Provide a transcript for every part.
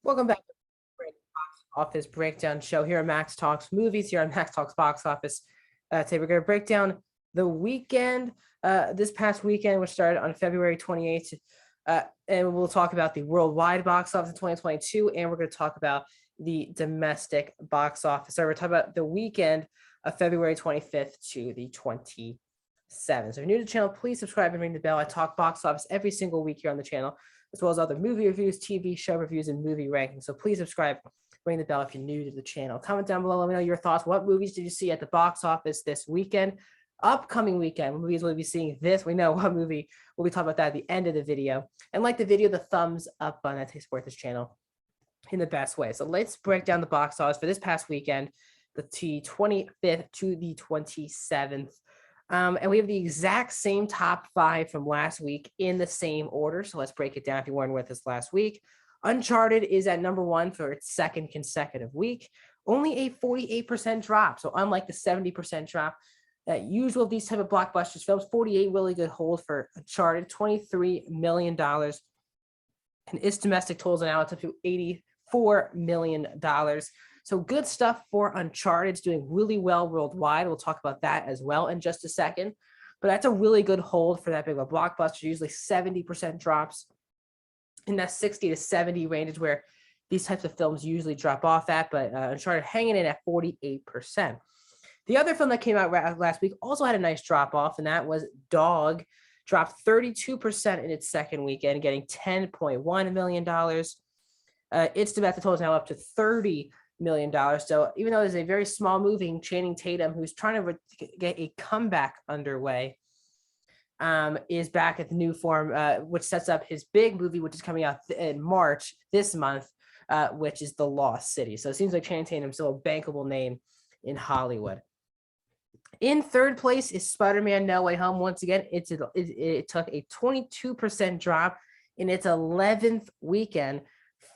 Welcome back to the Box Office Breakdown Show here at Max Talks Movies, here on Max Talks Box Office. Today we're going to break down the weekend, this past weekend, which started on February 28th. And we'll talk about the worldwide box office in 2022, and we're going to talk about the domestic box office. So we're talking about the weekend of February 25th to the 27th. So if you're new to the channel, please subscribe and ring the bell. I talk box office every single week here on the channel, as well as other movie reviews, TV show reviews, and movie rankings. So please subscribe, ring the bell if you're new to the channel. Comment down below, let me know your thoughts. What movies did you see at the box office this weekend? Upcoming weekend, what movies will be seeing this? We know what movie we'll be talking about that at the end of the video. And like the video, the thumbs up button that supports this channel in the best way. So let's break down the box office for this past weekend, the 25th to the 27th. And we have the exact same top five from last week in the same order. So let's break it down if you weren't with us last week. Uncharted is at number one for its second consecutive week. Only a 48% drop. So unlike the 70% drop usual of these type of blockbusters films, 48 really good hold for Uncharted, $23 million. And its domestic totals now it's up to $84 million. So good stuff for Uncharted. It's doing really well worldwide. We'll talk about that as well in just a second. But that's a really good hold for that big of a blockbuster. Usually 70% drops in that 60 to 70 range is where these types of films usually drop off at. But Uncharted hanging in at 48%. The other film that came out last week also had a nice drop off, and that was Dog. Dropped 32% in its second weekend, getting $10.1 million. Its domestic total is now up to $30 million. So even though it's a very small movie, Channing Tatum, who's trying to get a comeback underway, is back at the new form, which sets up his big movie, which is coming out in March this month, which is The Lost City. So it seems like Channing Tatum's still a bankable name in Hollywood. In third place is Spider-Man No Way Home. Once again, it took a 22% drop in its 11th weekend,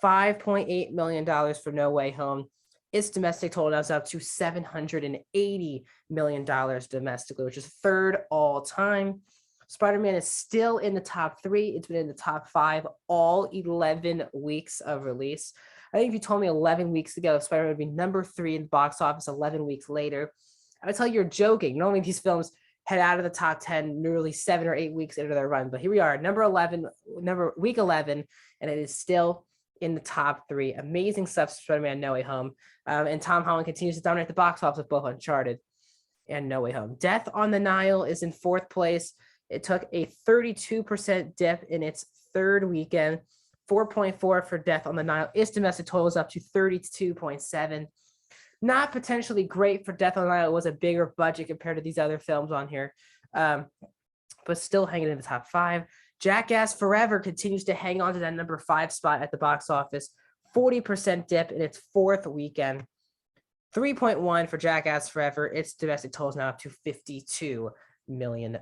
$5.8 million for No Way Home. Its domestic total now is up to $780 million domestically, which is third all time. Spider-Man is still in the top three. It's been in the top five all 11 weeks of release. I think if you told me 11 weeks ago Spider-Man would be number three in the box office 11 weeks later, I would tell you you're joking. Normally these films head out of the top 10 nearly 7 or 8 weeks into their run. But here we are, week 11, and it is still in the top three. Amazing stuff, Spider-Man No Way Home. And Tom Holland continues to dominate the box office with both Uncharted and No Way Home. Death on the Nile is in fourth place. It took a 32% dip in its third weekend, 4.4 for Death on the Nile. Its domestic total is up to 32.7. Not potentially great for Death on the Nile. It was a bigger budget compared to these other films on here, but still hanging in the top five. Jackass Forever continues to hang on to that number 5 spot at the box office. 40% dip in its fourth weekend. 3.1 for Jackass Forever. Its domestic total is now up to $52 million.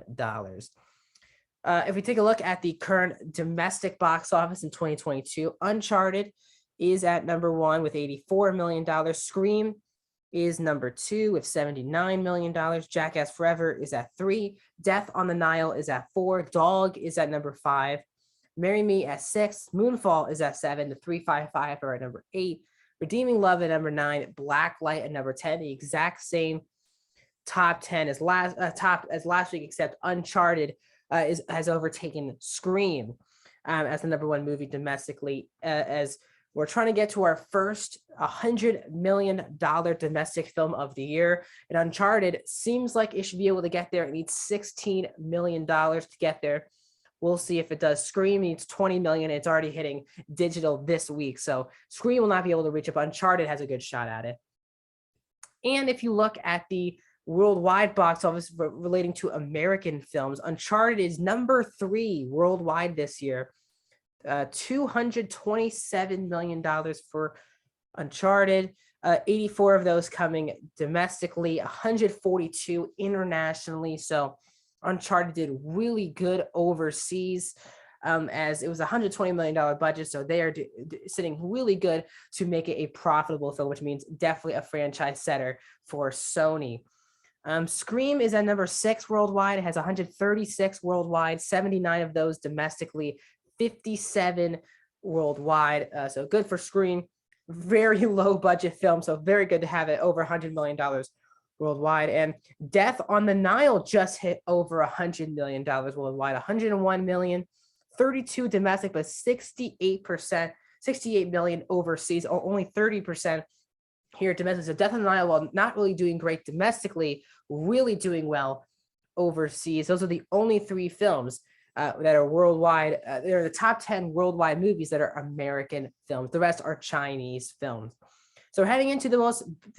If we take a look at the current domestic box office in 2022, Uncharted is at number one with $84 million. Scream is number two with $79 million. Jackass Forever is at 3. Death on the Nile is at 4. Dog is at number 5. Marry Me at 6. Moonfall is at 7. The 355 are at number 8. Redeeming Love at number 9. Blacklight at number 10. The exact same top 10 as last week, except Uncharted has overtaken Scream as the number one movie domestically, as we're trying to get to our first $100 million domestic film of the year. And Uncharted seems like it should be able to get there. It needs $16 million to get there. We'll see if it does. Scream needs $20 million. It's already hitting digital this week. So Scream will not be able to reach it, but Uncharted has a good shot at it. And if you look at the worldwide box office relating to American films, Uncharted is number 3 worldwide this year. $227 million for Uncharted, 84 of those coming domestically, 142 internationally. So Uncharted did really good overseas, as it was a $120 million budget. So they are sitting really good to make it a profitable film, which means definitely a franchise setter for Sony. Scream is at number 6 worldwide. It has 136 worldwide, 79 of those domestically, 57 worldwide. So good for Scream. Very low budget film, so very good to have it over $100 million worldwide. And Death on the Nile just hit over $100 million worldwide, 101 million, 32 domestic, but 68%, 68 million overseas, only 30% here domestic. So Death on the Nile, while not really doing great domestically, really doing well overseas. Those are the only three films that are worldwide. They're the top 10 worldwide movies that are American films. The rest are Chinese films. So heading into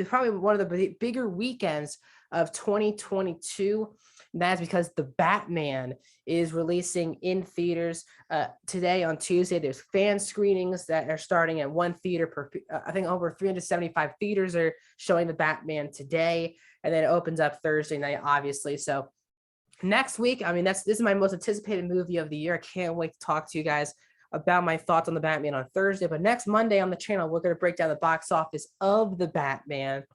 probably one of the bigger weekends of 2022, and that's because The Batman is releasing in theaters today on Tuesday. There's fan screenings that are starting at one theater per. I think over 375 theaters are showing The Batman today, and then it opens up Thursday night, obviously. So next week, I mean, this is my most anticipated movie of the year. I can't wait to talk to you guys about my thoughts on The Batman on Thursday. But next Monday on the channel, we're going to break down the box office of The Batman.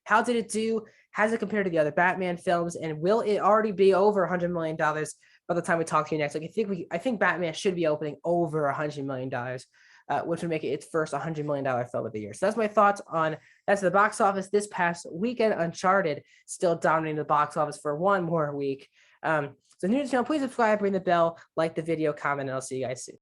How did it do? How does it compare to the other Batman films? And will it already be over $100 million by the time we talk to you next? Like, I think Batman should be opening over $100 million, which would make it its first $100 million film of the year. So that's my thoughts on that's the box office this past weekend. Uncharted still dominating the box office for one more week. So new to the channel, please subscribe, ring the bell, like the video, comment, and I'll see you guys soon.